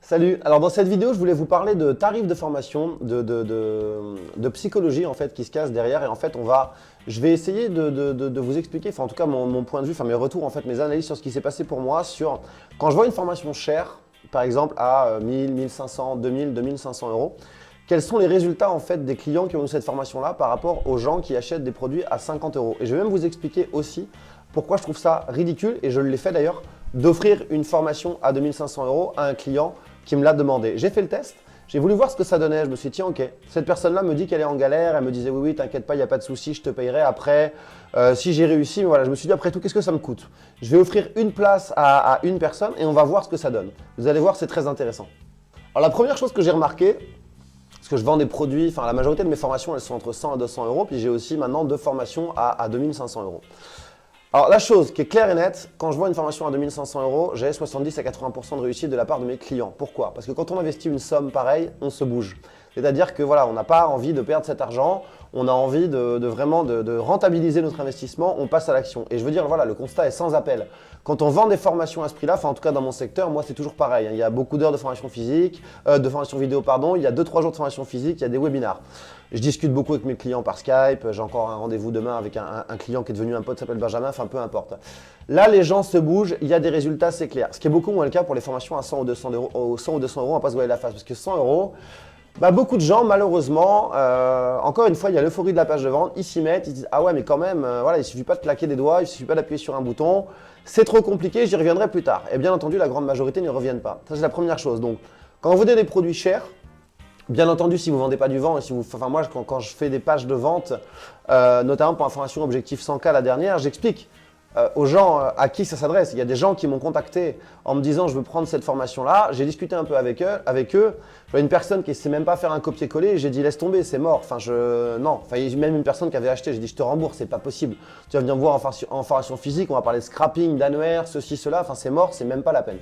Salut, alors dans cette vidéo, je voulais vous parler de tarifs de formation, de psychologie en fait qui se casse derrière et en fait je vais essayer de vous expliquer, enfin en tout cas mon point de vue, enfin mes retours en fait, mes analyses sur ce qui s'est passé pour moi sur quand je vois une formation chère, par exemple à 1000, 1500, 2000, 2500 euros, quels sont les résultats en fait des clients qui ont eu cette formation-là par rapport aux gens qui achètent des produits à 50 euros. Et je vais même vous expliquer aussi pourquoi je trouve ça ridicule, et je l'ai fait d'ailleurs, d'offrir une formation à 2500 euros à un client qui me l'a demandé. J'ai fait le test, j'ai voulu voir ce que ça donnait, je me suis dit tiens ok, cette personne-là me dit qu'elle est en galère, elle me disait oui t'inquiète pas, il n'y a pas de souci, je te payerai après, si j'ai réussi, mais voilà, je me suis dit après tout qu'est-ce que ça me coûte? Je vais offrir une place à une personne et on va voir ce que ça donne. Vous allez voir, c'est très intéressant. Alors la première chose que j'ai remarqué, parce que je vends des produits, enfin la majorité de mes formations elles sont entre 100 et 200 euros, puis j'ai aussi maintenant 2 formations à 2500 euros. Alors la chose qui est claire et nette, quand je vois une formation à 2500 euros, j'ai 70 à 80% de réussite de la part de mes clients. Pourquoi? Parce que quand on investit une somme pareille, on se bouge. C'est-à-dire que voilà, on n'a pas envie de perdre cet argent, on a envie vraiment de rentabiliser notre investissement, on passe à l'action. Et je veux dire, voilà, le constat est sans appel. Quand on vend des formations à ce prix-là, enfin en tout cas dans mon secteur, moi c'est toujours pareil. Il y a beaucoup d'heures de formation physique, de formation vidéo pardon, il y a 2-3 jours de formation physique, il y a des webinars. Je discute beaucoup avec mes clients par Skype, j'ai encore un rendez-vous demain avec un client qui est devenu un pote, s'appelle Benjamin, enfin peu importe. Là les gens se bougent, il y a des résultats, c'est clair. Ce qui est beaucoup moins le cas pour les formations à 100 ou 200 euros, on va pas se voiler la face parce que 100 euros, beaucoup de gens, malheureusement, encore une fois, il y a l'euphorie de la page de vente, ils s'y mettent, ils disent « Ah ouais, mais quand même, voilà, il ne suffit pas de claquer des doigts, il ne suffit pas d'appuyer sur un bouton, c'est trop compliqué, j'y reviendrai plus tard. » Et bien entendu, la grande majorité n'y reviennent pas. Ça, c'est la première chose. Donc, quand vous vendez des produits chers, bien entendu, si vous ne vendez pas du vent, et si vous, enfin moi, quand je fais des pages de vente, notamment pour la formation Objectif 100K la dernière, j'explique aux gens à qui ça s'adresse. Il y a des gens qui m'ont contacté en me disant je veux prendre cette formation-là. J'ai discuté un peu avec eux. J'avais une personne qui ne sait même pas faire un copier-coller et j'ai dit laisse tomber, c'est mort. Enfin, non. Enfin, il y a même une personne qui avait acheté. J'ai dit je te rembourse, c'est pas possible. Tu vas venir me voir en formation physique, on va parler de scrapping, d'annuaire, ceci, cela. Enfin, c'est mort, c'est même pas la peine.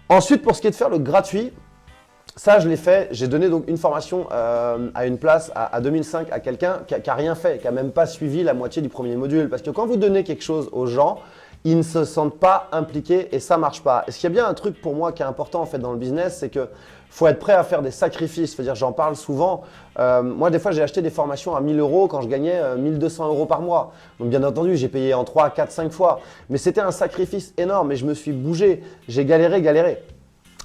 Ensuite, pour ce qui est de faire le gratuit, ça, je l'ai fait. J'ai donné donc une formation à une place à 2005 à quelqu'un qui n'a rien fait, qui n'a même pas suivi la moitié du premier module. Parce que quand vous donnez quelque chose aux gens, ils ne se sentent pas impliqués et ça ne marche pas. Et ce qu'il y a bien un truc pour moi qui est important en fait dans le business, c'est qu'il faut être prêt à faire des sacrifices. C'est-à-dire, j'en parle souvent. Moi, des fois, j'ai acheté des formations à 1000 euros quand je gagnais 1200 euros par mois. Donc, bien entendu, j'ai payé en 3, 4, 5 fois. Mais c'était un sacrifice énorme et je me suis bougé. J'ai galéré.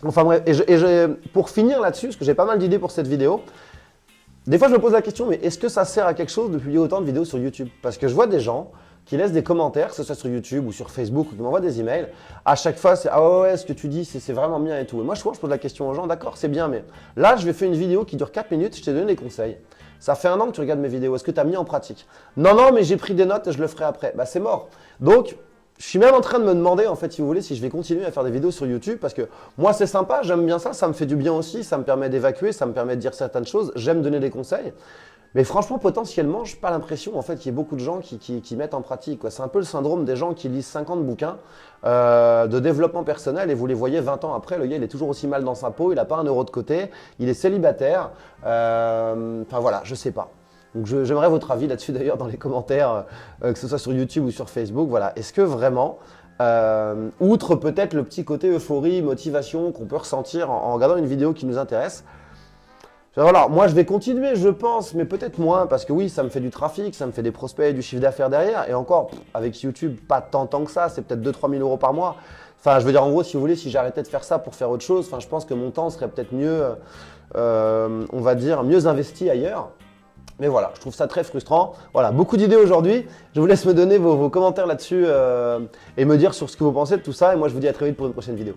Enfin bref, pour finir là-dessus, parce que j'ai pas mal d'idées pour cette vidéo, des fois je me pose la question, mais est-ce que ça sert à quelque chose de publier autant de vidéos sur YouTube? Parce que je vois des gens qui laissent des commentaires, que ce soit sur YouTube ou sur Facebook, ou qui m'envoient des emails. À chaque fois, c'est « Ah ouais, ce que tu dis, c'est vraiment bien et tout. » Et moi, je pose la question aux gens, d'accord, c'est bien, mais là, je vais faire une vidéo qui dure 4 minutes, je t'ai donné des conseils. Ça fait 1 an que tu regardes mes vidéos, est-ce que tu as mis en pratique? Non, mais j'ai pris des notes et je le ferai après. Bah, c'est mort. Donc, je suis même en train de me demander, en fait, si vous voulez, si je vais continuer à faire des vidéos sur YouTube parce que moi, c'est sympa, j'aime bien ça me fait du bien aussi, ça me permet d'évacuer, ça me permet de dire certaines choses, j'aime donner des conseils. Mais franchement, potentiellement, je n'ai pas l'impression en fait, qu'il y ait beaucoup de gens qui mettent en pratique. C'est un peu le syndrome des gens qui lisent 50 bouquins de développement personnel et vous les voyez 20 ans après, le gars, il est toujours aussi mal dans sa peau, il n'a pas 1 euro de côté, il est célibataire. Enfin voilà, je ne sais pas. Donc j'aimerais votre avis là-dessus d'ailleurs dans les commentaires, que ce soit sur YouTube ou sur Facebook. Voilà. Est-ce que vraiment, outre peut-être le petit côté euphorie, motivation qu'on peut ressentir en regardant une vidéo qui nous intéresse, voilà, moi je vais continuer je pense, mais peut-être moins parce que oui, ça me fait du trafic, ça me fait des prospects et du chiffre d'affaires derrière. Et encore, avec YouTube, pas tant que ça, c'est peut-être 2-3 000 euros par mois. Enfin, je veux dire en gros, si vous voulez, si j'arrêtais de faire ça pour faire autre chose, enfin, je pense que mon temps serait peut-être mieux, on va dire, mieux investi ailleurs. Mais voilà, je trouve ça très frustrant. Voilà, beaucoup d'idées aujourd'hui. Je vous laisse me donner vos commentaires là-dessus et me dire sur ce que vous pensez de tout ça. Et moi, je vous dis à très vite pour une prochaine vidéo.